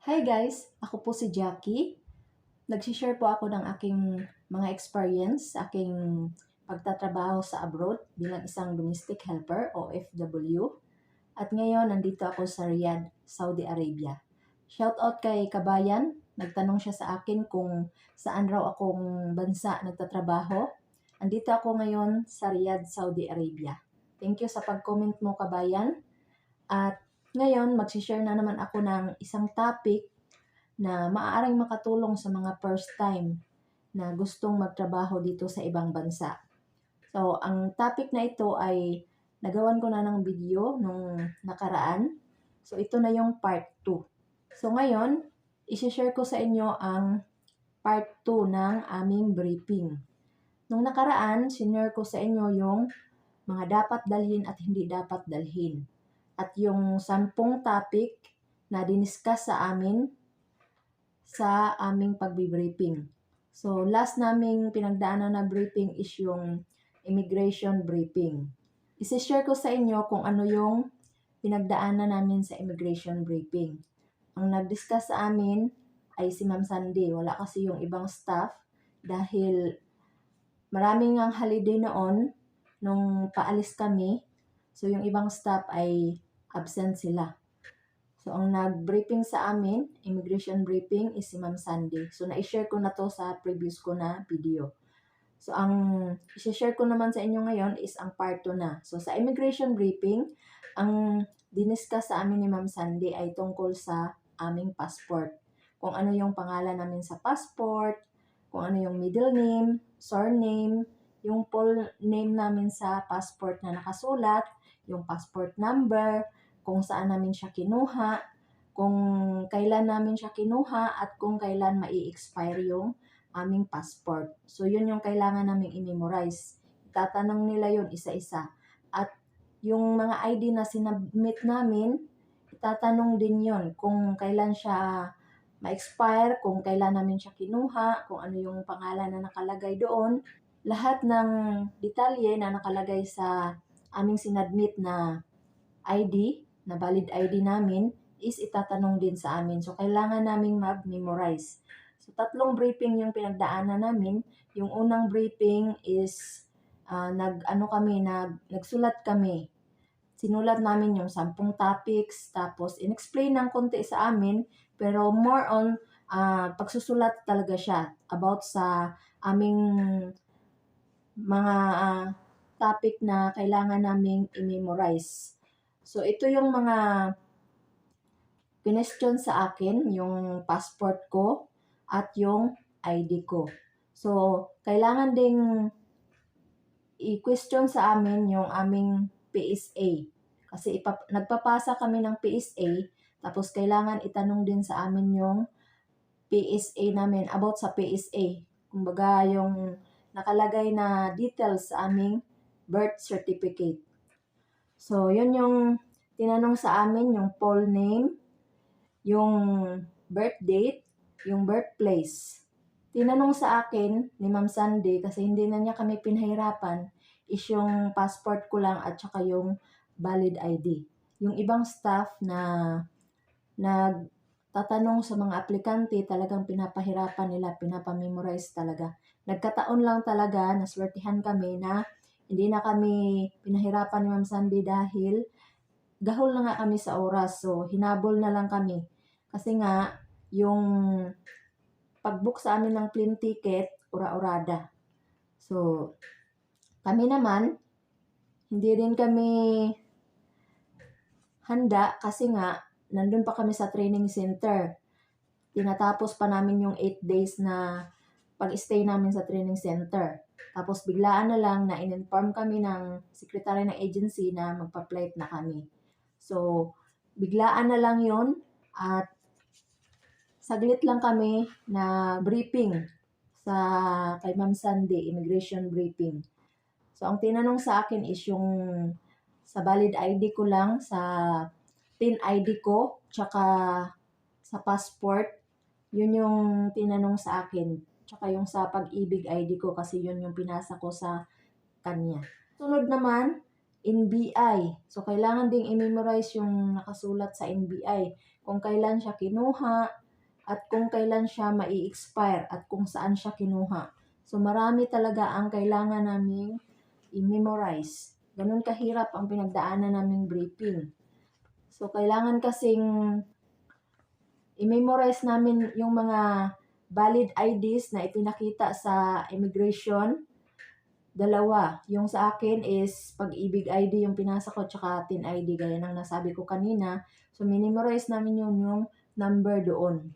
Hi guys! Ako po si Jackie. Nag-share po ako ng aking mga experience sa aking pagtatrabaho sa abroad bilang isang domestic helper o OFW. At ngayon, nandito ako sa Riyadh, Saudi Arabia. Shout out kay Kabayan. Nagtanong siya sa akin kung saan raw akong bansa nagtatrabaho. Andito ako ngayon sa Riyadh, Saudi Arabia. Thank you sa pag-comment mo, Kabayan. At ngayon, mag-share na naman ako ng isang topic na maaaring makatulong sa mga first time na gustong magtrabaho dito sa ibang bansa. So, ang topic na ito ay nagawan ko na ng video nung nakaraan. So, ito na yung part 2. So, ngayon, isi-share ko sa inyo ang part 2 ng aming briefing. Nung nakaraan, sinare ko sa inyo yung mga dapat dalhin at hindi dapat dalhin. At yung 10 topic na diniscuss sa amin sa aming pagbi-briefing. So, last naming pinagdaanan na briefing is yung immigration briefing. Isi-share ko sa inyo kung ano yung pinagdaanan namin sa immigration briefing. Ang nag-discuss sa amin ay si Ma'am Sandy. Wala kasi yung ibang staff dahil maraming ang holiday noon nung paalis kami. So, yung ibang staff ay absent sila. So, ang nag-briefing sa amin, immigration briefing, is si Ma'am Sandy. So, na-share ko na to sa previous ko na video. So, ang i-share ko naman sa inyo ngayon is ang part 2 na. So, sa immigration briefing, ang diniscuss sa amin ni Ma'am Sandy ay tungkol sa aming passport. Kung ano yung pangalan namin sa passport, kung ano yung middle name, surname, yung full name namin sa passport na nakasulat, yung passport number, kung saan namin siya kinuha, kung kailan namin siya kinuha, at kung kailan mai-expire yung aming passport. So, yun yung kailangan naming i-memorize. Itatanong nila yun isa-isa. At yung mga ID na sinubmit namin, itatanong din yun kung kailan siya ma-expire, kung kailan namin siya kinuha, kung ano yung pangalan na nakalagay doon. Lahat ng detalye na nakalagay sa aming sinadmit na ID, na valid ID namin, is itatanong din sa amin. So, kailangan naming mag-memorize. So, 3 briefing yung pinagdaanan namin. Yung unang briefing is nagsulat kami. Sinulat namin yung 10 topics, tapos in-explain ng konti sa amin, pero more on pagsusulat talaga siya about sa aming mga topic na kailangan naming i-memorize. So, ito yung mga question sa akin, yung passport ko at yung ID ko. So, kailangan ding i-question sa amin yung aming PSA. Kasi nagpapasa kami ng PSA, tapos kailangan itanong din sa amin yung PSA namin, about sa PSA. Kumbaga, yung nakalagay na details sa aming birth certificate. So, yun yung tinanong sa amin, yung full name, yung birth date, yung birthplace. Tinanong sa akin ni Ma'am Sandy, kasi hindi na niya kami pinahirapan, is yung passport ko lang at saka yung valid ID. Yung ibang staff na nagtatanong sa mga aplikante, talagang pinapahirapan nila, pinapamemorize talaga. Nagkataon lang talaga, naswertihan kami na hindi na kami pinahirapan ni Ma'am Sandy dahil gahol na nga kami sa oras. So, hinabol na lang kami. Kasi nga, yung pag-book sa amin ng plane ticket, ura-urada. So, kami naman, hindi rin kami handa kasi nga, nandun pa kami sa training center. Tinatapos pa namin yung 8 days na pag-stay namin sa training center. Tapos biglaan na lang na in-inform kami ng secretary ng agency na magpa-flight na kami. So, biglaan na lang yon at saglit lang kami na briefing sa kay Ma'am Sandy, immigration briefing. So, ang tinanong sa akin is yung sa valid ID ko lang, sa PIN ID ko, tsaka sa passport, yun yung tinanong sa akin. Tsaka yung sa pag-ibig ID ko kasi yun yung pinasa ko sa kanya. Sunod naman NBI. So, kailangan ding i-memorize yung nakasulat sa NBI. Kung kailan siya kinuha, at kung kailan siya mai-expire, at kung saan siya kinuha. So, marami talaga ang kailangan naming i-memorize. Ganun kahirap ang pinagdaanan naming briefing. So, kailangan kasing i-memorize namin yung mga valid IDs na ipinakita sa immigration. Dalawa. Yung sa akin is Pag-ibig ID yung pinasa ko, tsaka TIN ID, gaya ng nasabi ko kanina. So, minimorize namin yung number doon.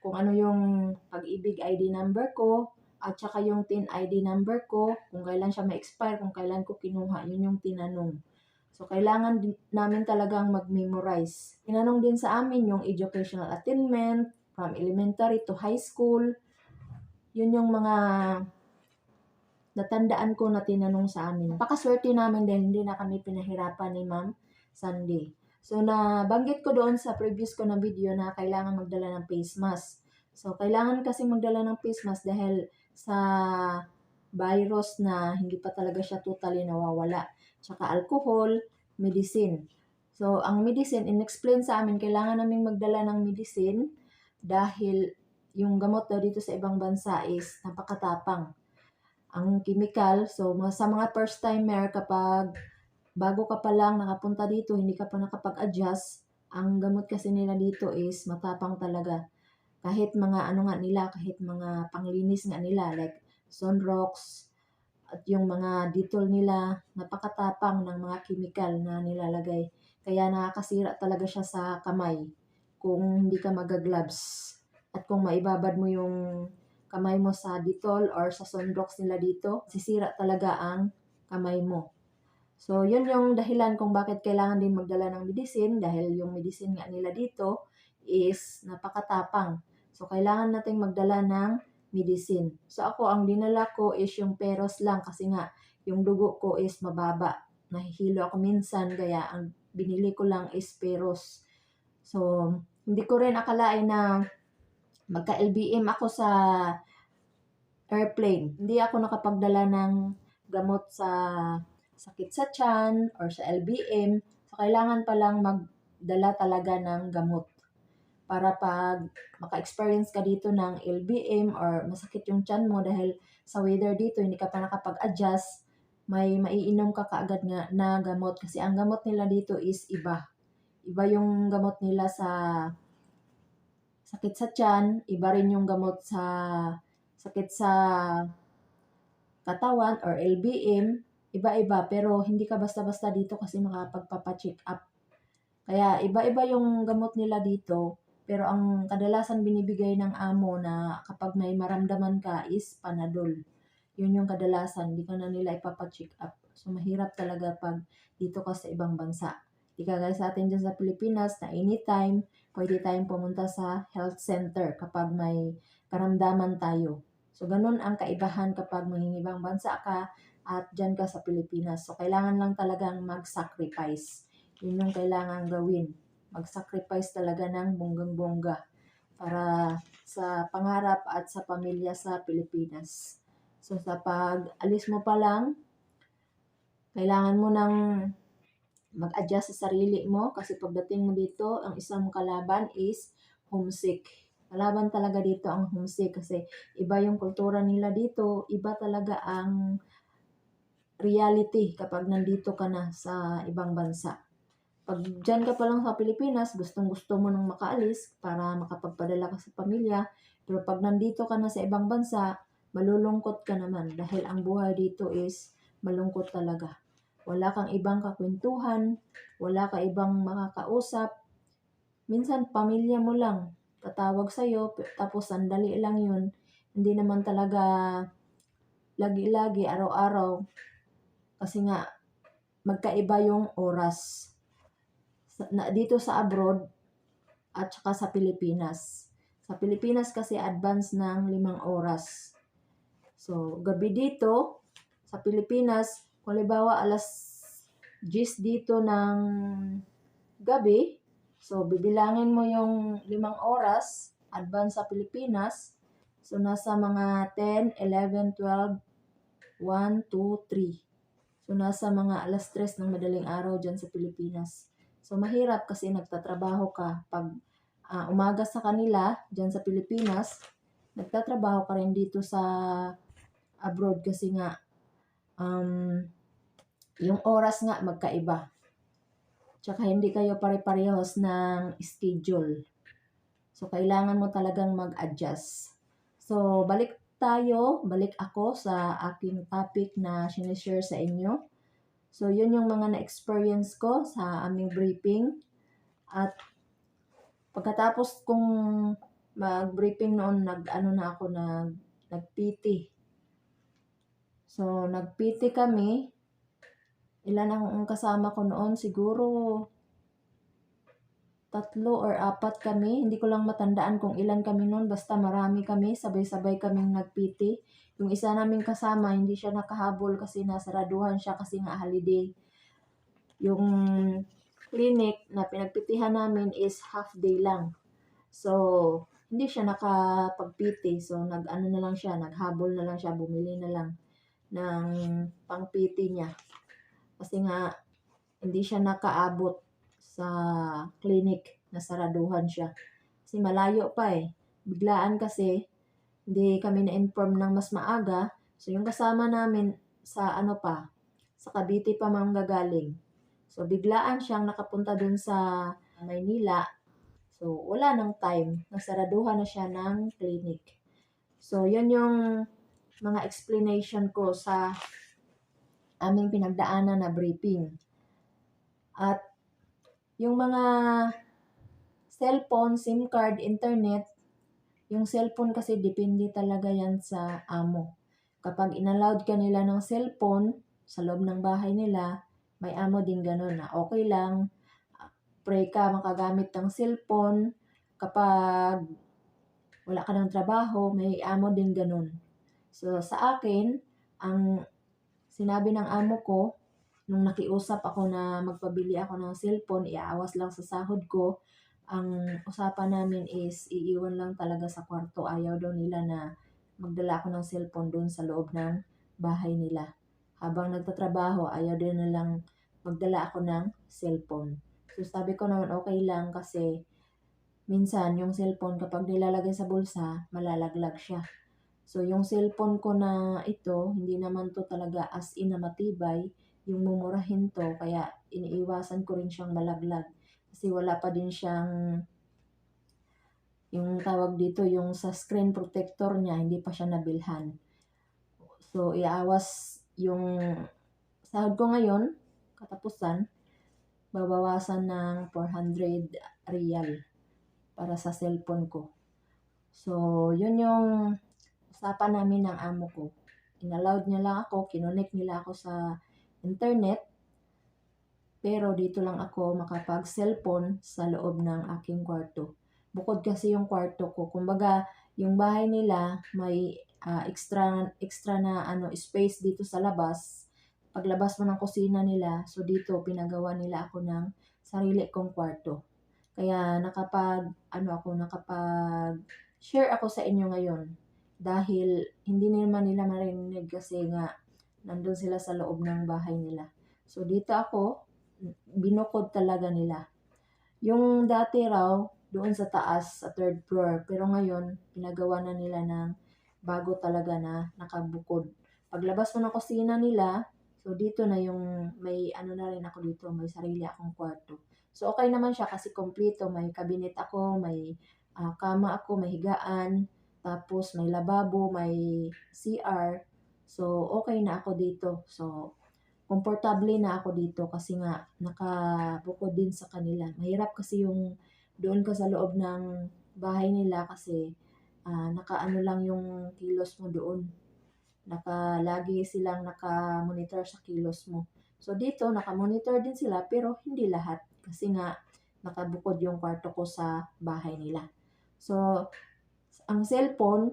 Kung ano yung Pag-ibig ID number ko, at saka yung TIN ID number ko, kung kailan siya ma-expire, kung kailan ko kinuha, yun yung tinanong. So, kailangan namin talagang mag-memorize. Tinanong din sa amin yung educational attainment, from elementary to high school. Yun yung mga natandaan ko na tinanong sa amin. Napakaswerte namin dahil hindi na kami pinahirapan ni Ma'am Sandy. So, nabanggit ko doon sa previous ko na video na kailangan magdala ng face mask. So, kailangan kasi magdala ng face mask dahil sa virus na hindi pa talaga siya totally nawawala. Tsaka alcohol, medicine. So, ang medicine, in-explain sa amin, kailangan namin magdala ng medicine dahil yung gamot daw dito sa ibang bansa is napakatapang. Ang chemical, so sa mga first timer, kapag bago ka pa lang nakapunta dito, hindi ka pa nakapag-adjust, ang gamot kasi nila dito is matapang talaga. Kahit mga ano nga nila, kahit mga panglinis nga nila, like Sunrox, at yung mga Dettol nila, napakatapang ng mga chemical na nilalagay. Kaya nakakasira talaga siya sa kamay kung hindi ka mag-gloves. At kung maibabad mo yung kamay mo sa Dettol or sa Sunrox nila dito, sisira talaga ang kamay mo. So, yun yung dahilan kung bakit kailangan din magdala ng medicine dahil yung medicine nga nila dito is napakatapang. So, kailangan nating magdala ng medicine. So, ako, ang dinala ko is yung Peros lang kasi nga yung dugo ko is mababa. Nahihilo ako minsan, kaya ang binili ko lang is Peros. So, hindi ko rin akalain na magka-LBM ako sa airplane. Hindi ako nakapagdala ng gamot sa sakit sa tiyan or sa LBM. So, kailangan palang magdala talaga ng gamot para pag maka-experience ka dito ng LBM or masakit yung tiyan mo dahil sa weather dito, hindi ka pa nakapag-adjust, may maiinom ka kaagad nga na gamot kasi ang gamot nila dito is iba. Iba yung gamot nila sa sakit sa tiyan, iba rin yung gamot sa sakit sa katawan or LBM, iba-iba, pero hindi ka basta-basta dito kasi makapagpapacheck up. Kaya iba-iba yung gamot nila dito, pero ang kadalasan binibigay ng amo na kapag may maramdaman ka is Panadol. Yun yung kadalasan, hindi ka na nila ipapacheck up. So, mahirap talaga pag dito ka sa ibang bansa. Di kagaya sa atin dyan sa Pilipinas na anytime, pwede tayong pumunta sa health center kapag may karamdaman tayo. So, ganun ang kaibahan kapag mangingibang bansa ka at dyan ka sa Pilipinas. So, kailangan lang talagang mag-sacrifice. Yun yung kailangan gawin. Mag-sacrifice talaga ng bonggang-bongga para sa pangarap at sa pamilya sa Pilipinas. So, sa pag-alis mo pa lang, kailangan mo nang mag-adjust sa sarili mo kasi pagdating mo dito, ang isang kalaban is homesick. Kalaban talaga dito ang homesick kasi iba yung kultura nila dito, iba talaga ang reality kapag nandito ka na sa ibang bansa. Pag dyan ka pa lang sa Pilipinas, gustong-gusto mo nang makaalis para makapagpadala ka sa pamilya. Pero pag nandito ka na sa ibang bansa, malulungkot ka naman dahil ang buhay dito is malungkot talaga. Wala kang ibang kakwentuhan, wala ka ibang makakausap. Minsan, pamilya mo lang tatawag sa'yo, tapos sandali lang yun. Hindi naman talaga lagi-lagi, araw-araw. Kasi nga, magkaiba yung oras. Dito sa abroad at saka sa Pilipinas. Sa Pilipinas kasi advance ng 5 oras. So, gabi dito, sa Pilipinas, kung halimbawa alas 10 dito ng gabi, so bibilangin mo yung 5 oras, advance sa Pilipinas, so nasa mga 10, 11, 12, 1, 2, 3. So, nasa mga 3:00 ng madaling araw diyan sa Pilipinas. So, mahirap kasi nagtatrabaho ka 'pag, umaga sa kanila diyan sa Pilipinas, nagtatrabaho ka rin dito sa abroad kasi nga, yung oras nga magkaiba. Tsaka hindi kayo pare-parehas ng schedule. So, kailangan mo talagang mag-adjust. So, balik ako sa aking topic na shine-share sa inyo. So, yun yung mga na-experience ko sa aming briefing. At pagkatapos kong mag-briefing noon, nag-PT. So, nag-PT kami. Ilan ang kasama ko noon? Siguro 3 or 4 kami. Hindi ko lang matandaan kung ilan kami noon. Basta marami kami. Sabay-sabay kaming nag-PT. Yung isa naming kasama, hindi siya nakahabol kasi nasaraduhan siya kasi nga holiday. Yung clinic na pinagpitihan namin is half day lang. So, hindi siya nakapag-PT. So, nag-ano na lang siya, naghabol na lang siya, bumili na lang ng pang-PT niya. Kasi nga, hindi siya nakaabot sa clinic, nasaraduhan siya. Kasi malayo pa eh. Biglaan kasi, hindi kami na-inform ng mas maaga. So, yung kasama namin sa sa Cavite pa manggagaling. So, biglaan siyang nakapunta dun sa Maynila. So, wala nang time. Nasaraduhan na siya ng clinic. So, yun yung mga explanation ko sa aming pinagdaanan na briefing. At yung mga cellphone, SIM card, internet, yung cellphone kasi depende talaga yan sa amo. Kapag inallowed ka nila ng cellphone sa loob ng bahay nila, may amo din ganun na okay lang, pray ka makagamit ng cellphone. Kapag wala ka ng trabaho, may amo din ganun. So, sa akin, ang sinabi ng amo ko, nung nakiusap ako na magpabili ako ng cellphone, iaawas lang sa sahod ko, ang usapan namin is iiwan lang talaga sa kwarto. Ayaw daw nila na magdala ako ng cellphone doon sa loob ng bahay nila. Habang nagtatrabaho, ayaw din nilang magdala ako ng cellphone. So, sabi ko naman okay lang kasi minsan yung cellphone kapag nilalagay sa bulsa, malalaglag siya. So, yung cellphone ko na ito, hindi naman to talaga as in na matibay. Yung mumurahin to, kaya iniiwasan ko rin siyang malaglag. Kasi wala pa din siyang, yung tawag dito, yung sa screen protector niya, hindi pa siya nabilhan. So, iawas yung sahod ko ngayon, katapusan, babawasan ng 400 real para sa cellphone ko. So, yun yung usapan namin ng amo ko. Inallowed niya lang ako, kinonek nila ako sa internet, pero dito lang ako makapag-cellphone sa loob ng aking kwarto. Bukod kasi yung kwarto ko, kumbaga yung bahay nila may extra na space dito sa labas. Paglabas mo ng kusina nila, so dito pinagawa nila ako ng sarili kong kwarto. Kaya nakapag-share ako sa inyo ngayon dahil hindi naman nila marinig kasi nga nandun sila sa loob ng bahay nila. So, dito ako, binukod talaga nila. Yung dati raw, doon sa taas, sa 3rd floor, pero ngayon, pinagawa na nila ng bago talaga na nakabukod. Paglabas mo ng kusina nila, so dito na yung, may na rin ako dito, may sarili akong kwarto. So, okay naman siya kasi kompleto. May cabinet ako, may kama ako, may higaan, tapos may lababo, may CR. So, okay na ako dito. So, komportable na ako dito kasi nga nakabukod din sa kanila. Mahirap kasi yung doon ka sa loob ng bahay nila kasi nakaano lang yung kilos mo doon. Lagi silang naka-monitor sa kilos mo. So dito, naka-monitor din sila pero hindi lahat. Kasi nga, nakabukod yung kwarto ko sa bahay nila. So, ang cellphone,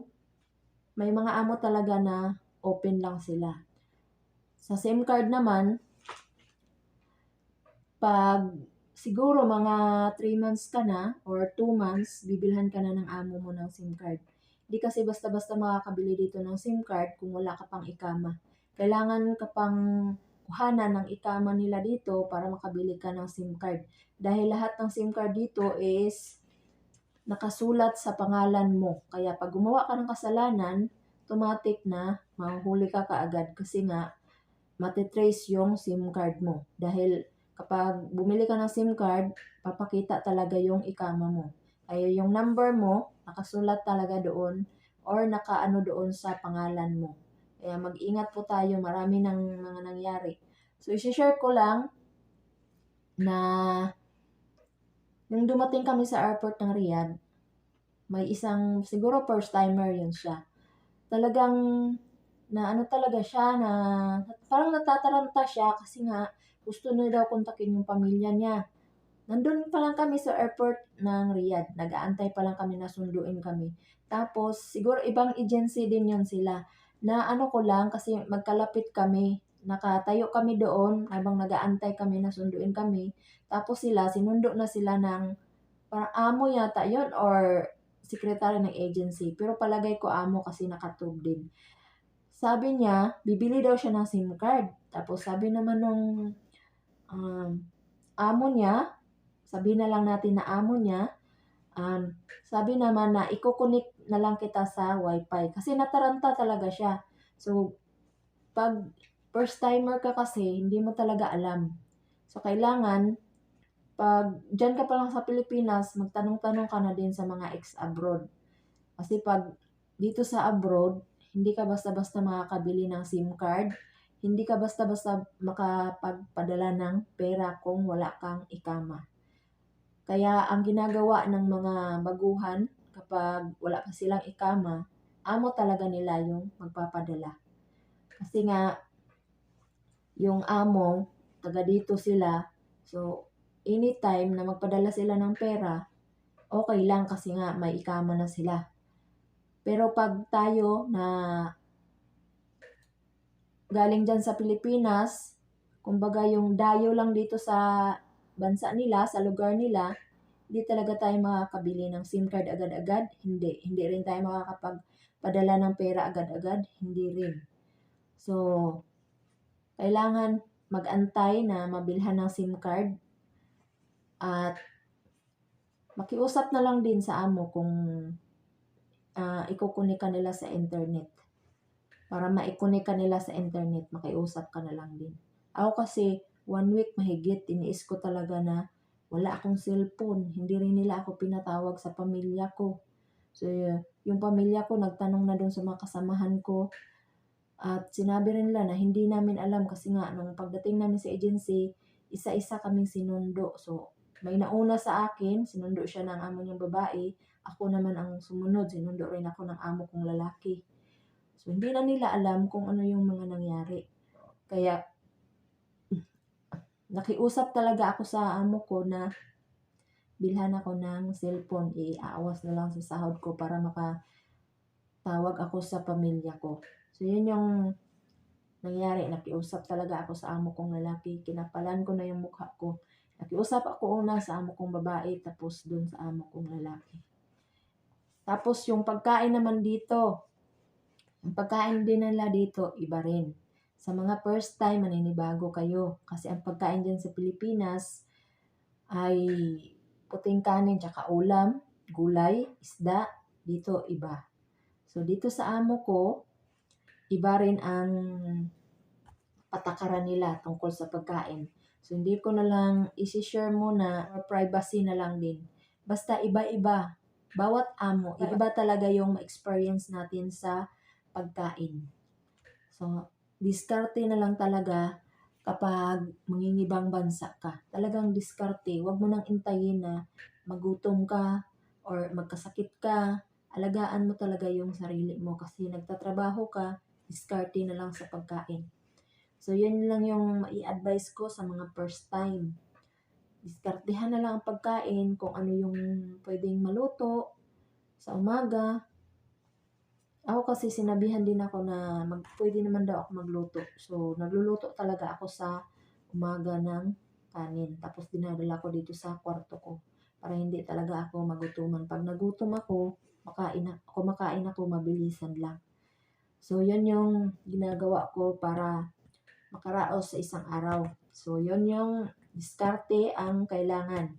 may mga amo talaga na open lang sila. Sa SIM card naman, pag siguro mga 3 months ka na or 2 months, bibilhan ka na ng amo mo ng SIM card. Hindi kasi basta-basta makakabili dito ng SIM card kung wala ka pang ikama. Kailangan ka pang kuhanan ng ikama nila dito para makabili ka ng SIM card. Dahil lahat ng SIM card dito is nakasulat sa pangalan mo. Kaya pag gumawa ka ng kasalanan, automatic na mahuhuli ka kaagad kasi nga matitrace yung SIM card mo. Dahil kapag bumili ka ng SIM card, papakita talaga yung ikama mo. Kaya yung number mo, nakasulat talaga doon or nakaano doon sa pangalan mo. Kaya mag-ingat po tayo, marami ng mga nangyari. So, isi-share ko lang na nung dumating kami sa airport ng Riyadh, may isang, siguro first timer yun siya. Talagang, na ano talaga siya, na parang natataranta siya kasi nga gusto niya daw kontakin yung pamilya niya. Nandun pa lang kami sa airport ng Riyadh. Nag-aantay pa lang kami na sunduin kami. Tapos, siguro ibang agency din yun sila. Na ano ko lang, kasi magkalapit kami. Nakatayo kami doon habang nag-aantay kami na sunduin kami. Tapos sila, sinundo na sila ng parang amo yata yun or secretary ng agency. Pero palagay ko amo kasi nakatub din. Sabi niya, bibili daw siya ng SIM card. Tapos sabi naman nung amo niya, sabi na lang natin na amo niya, sabi naman na ikukunik na lang kita sa wifi. Kasi nataranta talaga siya. So, pag first timer ka kasi, hindi mo talaga alam. So, kailangan, pag dyan ka pa lang sa Pilipinas, magtanong-tanong ka na din sa mga ex-abroad. Kasi pag dito sa abroad, hindi ka basta-basta makakabili ng SIM card, hindi ka basta-basta makapagpadala ng pera kung wala kang ikama. Kaya ang ginagawa ng mga baguhan kapag wala pa silang ikama, amo talaga nila yung magpapadala. Kasi nga, yung amo, taga dito sila, so anytime na magpadala sila ng pera, okay lang kasi nga may ikama na sila. Pero pag tayo na galing dyan sa Pilipinas, kumbaga yung dayo lang dito sa bansa nila, sa lugar nila, hindi talaga tayo makakabili ng SIM card agad-agad. Hindi. Hindi rin tayo makakapagpadala ng pera agad-agad. Hindi rin. So, kailangan mag-antay na mabilhan ng SIM card at makiusap na lang din sa amo kung ikukunik ka nila sa internet. Para maikunik ka nila sa internet, makiusap ka na lang din. Ako kasi, 1 week mahigit, iniis ko talaga na wala akong cellphone. Hindi rin nila ako pinatawag sa pamilya ko. So, yung pamilya ko, nagtanong na doon sa mga kasamahan ko. At sinabi rin nila na hindi namin alam kasi nga, nung pagdating namin sa agency, isa-isa kaming sinundo. So, may nauna sa akin, sinundo siya ng amo niyang babae. Ako naman ang sumunod, sinundo rin ako ng amo kong lalaki. So, hindi na nila alam kung ano yung mga nangyari. Kaya, nakiusap talaga ako sa amo ko na bilhan ako ng cellphone. Iaawas na lang sa sahod ko para makatawag ako sa pamilya ko. So, yun yung nangyari. Nakiusap talaga ako sa amo kong lalaki. Kinapalan ko na yung mukha ko. Nakiusap ako una sa amo kong babae, tapos dun sa amo kong lalaki. Tapos, yung pagkain naman dito, ang pagkain din nila dito, iba rin. Sa mga first time, maninibago kayo. Kasi ang pagkain dyan sa Pilipinas ay puting kanin tsaka ulam, gulay, isda. Dito, iba. So, dito sa amo ko, iba rin ang patakaran nila tungkol sa pagkain. So, hindi ko na lang isi-share muna or privacy na lang din. Basta iba-iba. Bawat amo, iba talaga yung experience natin sa pagkain. So, diskarte na lang talaga kapag mangingibang bansa ka. Talagang diskarte. Huwag mo nang intayin na magutom ka or magkasakit ka. Alagaan mo talaga yung sarili mo kasi nagtatrabaho ka, diskarte na lang sa pagkain. So, yun lang yung i-advise ko sa mga first time. Diskartehan na lang ang pagkain kung ano yung pwedeng maluto sa umaga. Ako kasi sinabihan din ako na pwede naman daw ako magluto. So, nagluluto talaga ako sa umaga ng kanin. Tapos dinadala ko dito sa kwarto ko para hindi talaga ako magutuman. Pag nagutom ako, kumakain ako mabilisan lang. So, yun yung ginagawa ko para makaraos sa isang araw. So, yun yung diskarte ang kailangan.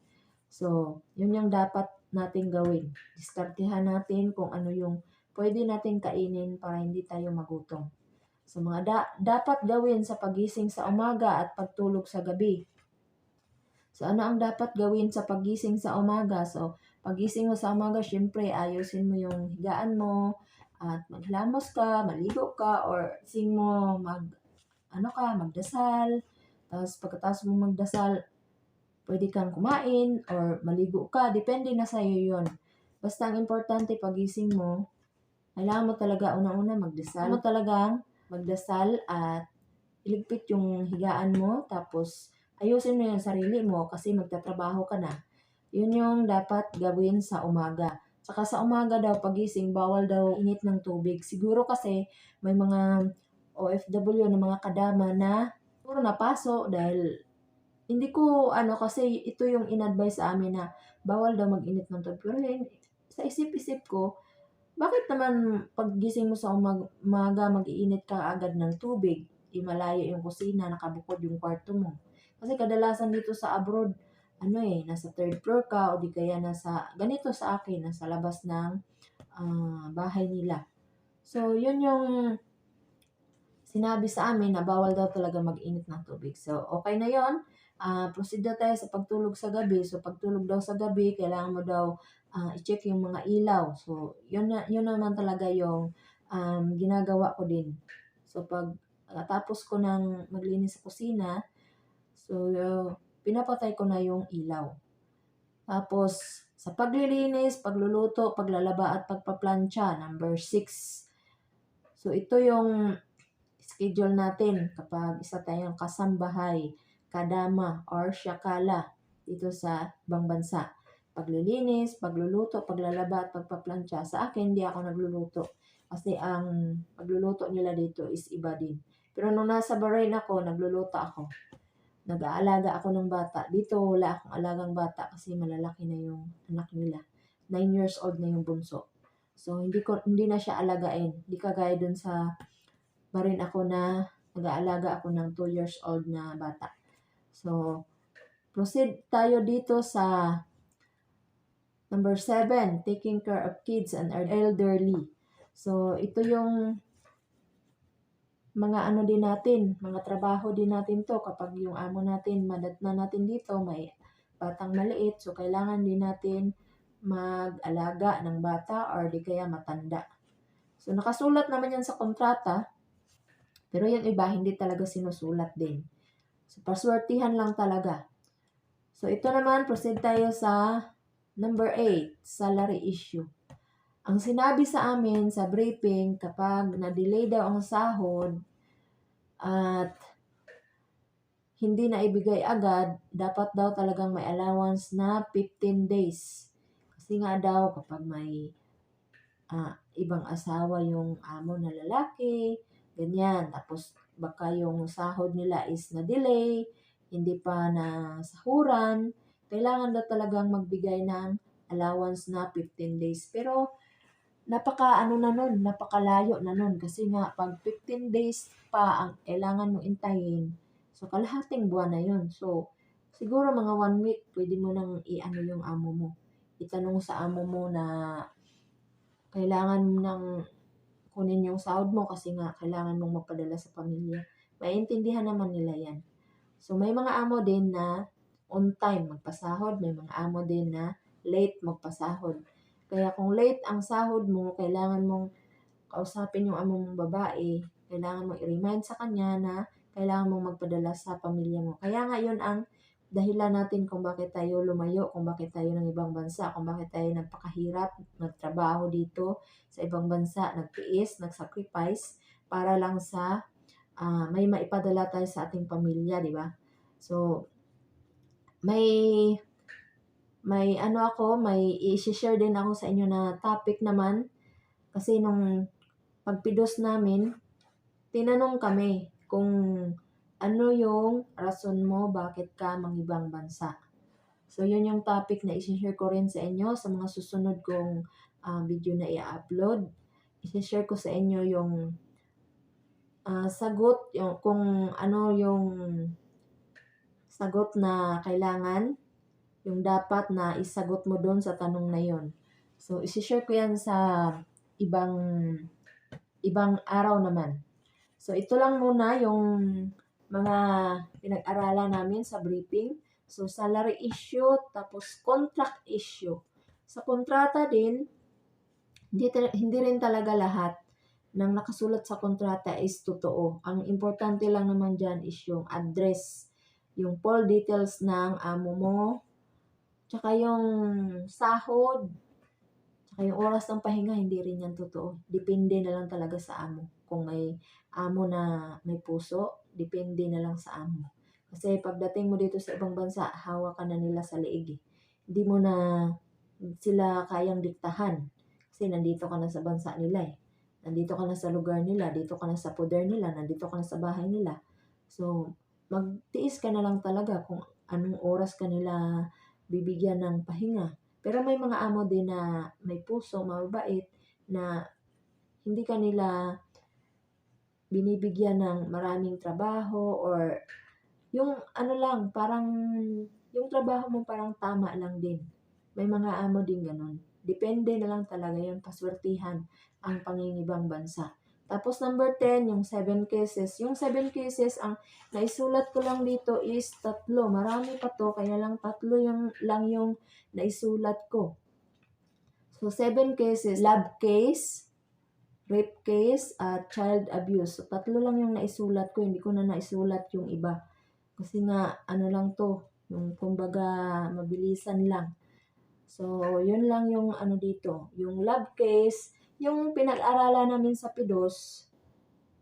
So, yun yung dapat nating gawin. Diskartehan natin kung ano yung pwede nating kainin para hindi tayo magutom. So, mga dapat gawin sa pagising sa umaga at pagtulog sa gabi. So, ano ang dapat gawin sa pagising sa umaga? So, pagising mo sa umaga, syempre, ayusin mo yung higaan mo at maghilamos ka, maligo ka, or sing mo magdasal. Tapos, pagkatapos mo magdasal, pwede kang kumain or maligo ka. Depende na sa'yo yun. Basta ang importante, pagising mo, kailangan mo talaga unang-una magdasal. Kailangan mo talagang magdasal at iligpit yung higaan mo. Tapos, ayusin mo yung sarili mo kasi magtatrabaho ka na. Yun yung dapat gawin sa umaga. Saka sa umaga daw, pagising, bawal daw init ng tubig. Siguro kasi may mga OFW na mga kadama na siguro napaso dahil hindi ko kasi ito yung in-advise sa amin na bawal daw mag-init ng tubig. Pero sa isip-isip ko, bakit naman paggising mo sa umaga mag-iinit ka agad ng tubig? Di malayo yung kusina, nakabukod yung kwarto mo. Kasi kadalasan dito sa abroad, nasa third floor ka o di kaya ganito sa akin, nasa labas ng bahay nila. So, yun yung sinabi sa amin na bawal daw talaga mag-init ng tubig. So, okay na yon. Proceed na tayo sa pagtulog sa gabi. So, pagtulog daw sa gabi, kailangan mo daw i-check yung mga ilaw. So, yun naman talaga yung ginagawa ko din. So, pag tapos ko ng maglinis sa kusina, so, pinapatay ko na yung ilaw. Tapos, sa paglilinis, pagluluto, paglalaba at pagpaplansya, number 6. So, ito yung schedule natin kapag isa tayong kasambahay, kadama, or syakala dito sa ibang bansa. Paglilinis, pagluluto, paglalaba, at pagpaplansya. Sa akin, hindi ako nagluluto. Kasi ang pagluluto nila dito is iba din. Pero nung nasa Bahrain ako, nagluluto ako. Nag-aalaga ako ng bata. Dito, wala akong alagang bata kasi malalaki na yung anak nila. 9 years old na yung bunso. So, hindi na siya alagain. Hindi kagaya dun sa rin ako na nag-aalaga ako ng 2 years old na bata. So, proceed tayo dito sa number 7, taking care of kids and elderly. So, ito yung mga din natin, mga trabaho din natin to kapag yung amo natin, madatna natin dito, may batang maliit. So, kailangan din natin mag-alaga ng bata or di kaya matanda. So, nakasulat naman yan sa kontrata. Pero yung iba, hindi talaga sinusulat din. So, paswertihan lang talaga. So, ito naman, proceed tayo sa number 8, salary issue. Ang sinabi sa amin sa briefing, kapag na-delay daw ang sahod at hindi na ibigay agad, dapat daw talagang may allowance na 15 days. Kasi nga daw, kapag may ibang asawa yung amo na lalaki, ganyan. Tapos, baka yung sahod nila is na-delay, hindi pa na sahuran, kailangan daw talagang magbigay ng allowance na 15 days. Pero, napakalayo na nun. Kasi nga, pag 15 days pa ang kailangan mong intayin, so kalahating buwan na yun. So, siguro mga 1 week, pwede mo nang yung amo mo. Itanong sa amo mo na kailangan mo nang kunin yung sahod mo kasi nga kailangan mong magpadala sa pamilya. Maintindihan naman nila yan. So, may mga amo din na on time magpasahod, may mga amo din na late magpasahod. Kaya kung late ang sahod mo, kailangan mong kausapin yung amo mong babae, kailangan mong i-remind sa kanya na kailangan mong magpadala sa pamilya mo. Kaya nga yun ang dahilan natin kung bakit tayo lumayo, kung bakit tayo ng ibang bansa, kung bakit tayo nagpakahirap, nagtrabaho dito sa ibang bansa, nagtiis, nagsacrifice para lang sa may maipadala tayo sa ating pamilya, di ba? So, may i-share din ako sa inyo na topic naman kasi nung pagpidos namin, tinanong kami kung ano yung rason mo bakit ka mangibang bansa. So, yun yung topic na i-share ko rin sa inyo sa mga susunod kong video na i-upload. I-share ko sa inyo yung sagot yung kung ano yung sagot na kailangan, yung dapat na isagot mo doon sa tanong na yon. So, isi-share ko yan sa ibang ibang araw naman. So, ito lang muna yung mga pinag-aralan namin sa briefing. So, salary issue, tapos contract issue. Sa kontrata din, hindi rin talaga lahat ng nakasulat sa kontrata is totoo. Ang importante lang naman dyan is yung address, yung full details ng amo mo, tsaka yung sahod, tsaka yung oras ng pahinga, hindi rin yan totoo. Depende na lang talaga sa amo. Kung may amo na may puso, depende na lang sa amo. Kasi pagdating mo dito sa ibang bansa, hawak ka na nila sa leeg. Hindi mo na sila kayang diktahan. Kasi nandito ka na sa bansa nila eh. Nandito ka na sa lugar nila, dito ka na sa poder nila, nandito ka na sa bahay nila. So, magtiis ka na lang talaga kung anong oras ka nila bibigyan ng pahinga. Pero may mga amo din na may puso, mababait, na hindi ka nila binibigyan ng maraming trabaho or yung ano lang, parang yung trabaho mo parang tama lang din. May mga amo din ganun. Depende na lang talaga yung paswertihan ang pangingibang bansa. Tapos number 10, yung 7 cases. Yung 7 cases, ang naisulat ko lang dito is 3. Marami pa to, kaya lang 3 lang yung naisulat ko. So, 7 cases, love case, rape case, at child abuse. So, 3 lang yung naisulat ko. Hindi ko na naisulat yung iba. Kasi nga, ano lang to, yung kumbaga, mabilisan lang. So, yun lang yung ano dito. Yung love case, yung pinag-aralan namin sa PIDOS,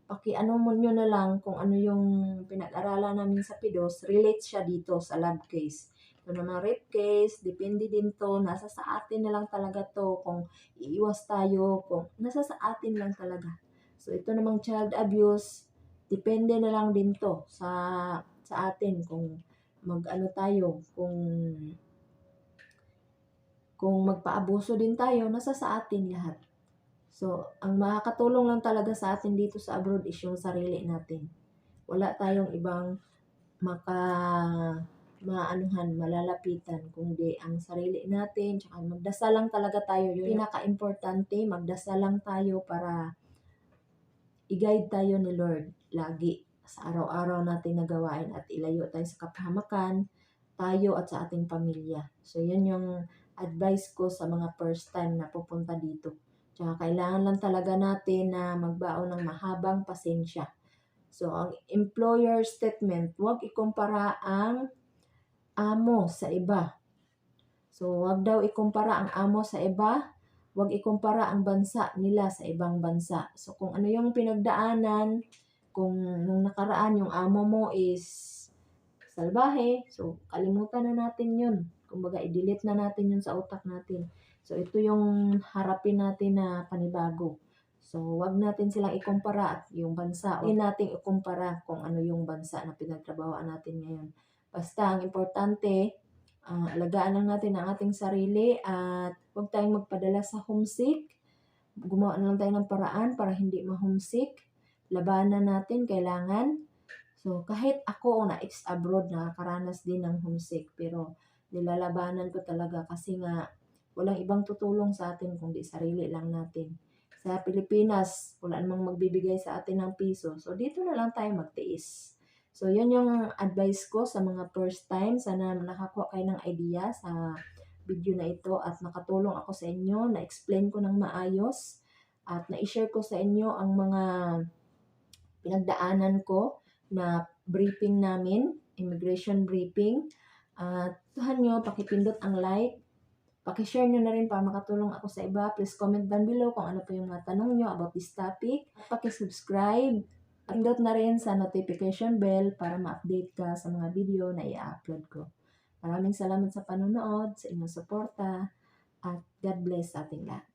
paki-ano mo nyo na lang kung ano yung pinag-aralan namin sa PIDOS, relate siya dito sa love case. Ito naman rape case, depende din to, nasa sa atin na lang talaga to, kung iiwas tayo, kung nasa sa atin lang talaga. So, ito namang child abuse, depende na lang din to sa atin kung mag-ano tayo, kung magpaabuso din tayo, nasa sa atin lahat. So, ang makakatulong lang talaga sa atin dito sa abroad is yung sarili natin. Wala tayong ibang malalapitan, kundi ang sarili natin, tsaka magdasal lang talaga tayo. Yung pinaka-importante, magdasal lang tayo para i-guide tayo ni Lord lagi sa araw-araw natin na gawain at ilayo tayo sa kapahamakan, tayo at sa ating pamilya. So, yun yung advice ko sa mga first time na pupunta dito. Tsaka kailangan lang talaga natin na magbaon ng mahabang pasensya. So, ang employer statement, huwag ikumpara ang amo sa iba. So, huwag daw ikumpara ang amo sa iba, huwag ikumpara ang bansa nila sa ibang bansa. So, kung ano yung pinagdaanan, kung nung nakaraan yung amo mo is salbahe, so kalimutan na natin yun. Kumbaga, i-delete na natin yun sa utak natin. So, ito yung harapin natin na panibago. So, wag natin silang ikumpara at yung bansa. Huwag natin ikumpara kung ano yung bansa na pinagtrabahoan natin ngayon. Basta, ang importante, alagaan lang natin ang ating sarili at huwag tayong magpadala sa homesick. Gumawa na lang tayo ng paraan para hindi ma-homesick. Labanan natin, kailangan. So, kahit ako na ex-abroad, nakakaranas din ng homesick. Pero, nilalabanan ko talaga kasi nga, walang ibang tutulong sa atin kundi sarili lang natin. Sa Pilipinas, wala namang magbibigay sa atin ng piso. So, dito na lang tayo magtiis. So, yun yung advice ko sa mga first time. Sana nakakuha kayo ng idea sa video na ito at nakatulong ako sa inyo, na-explain ko ng maayos at na-share ko sa inyo ang mga pinagdaanan ko na briefing namin, immigration briefing. Tuhan nyo, pakipindot ang like, pakishare nyo na rin para makatulong ako sa iba. Please comment down below kung ano po yung mga tanong nyo about this topic. Pakisubscribe. Pindot na rin sa notification bell para ma-update ka sa mga video na i-upload ko. Maraming salamat sa panonood, sa inyong suporta, at God bless sa ating lahat.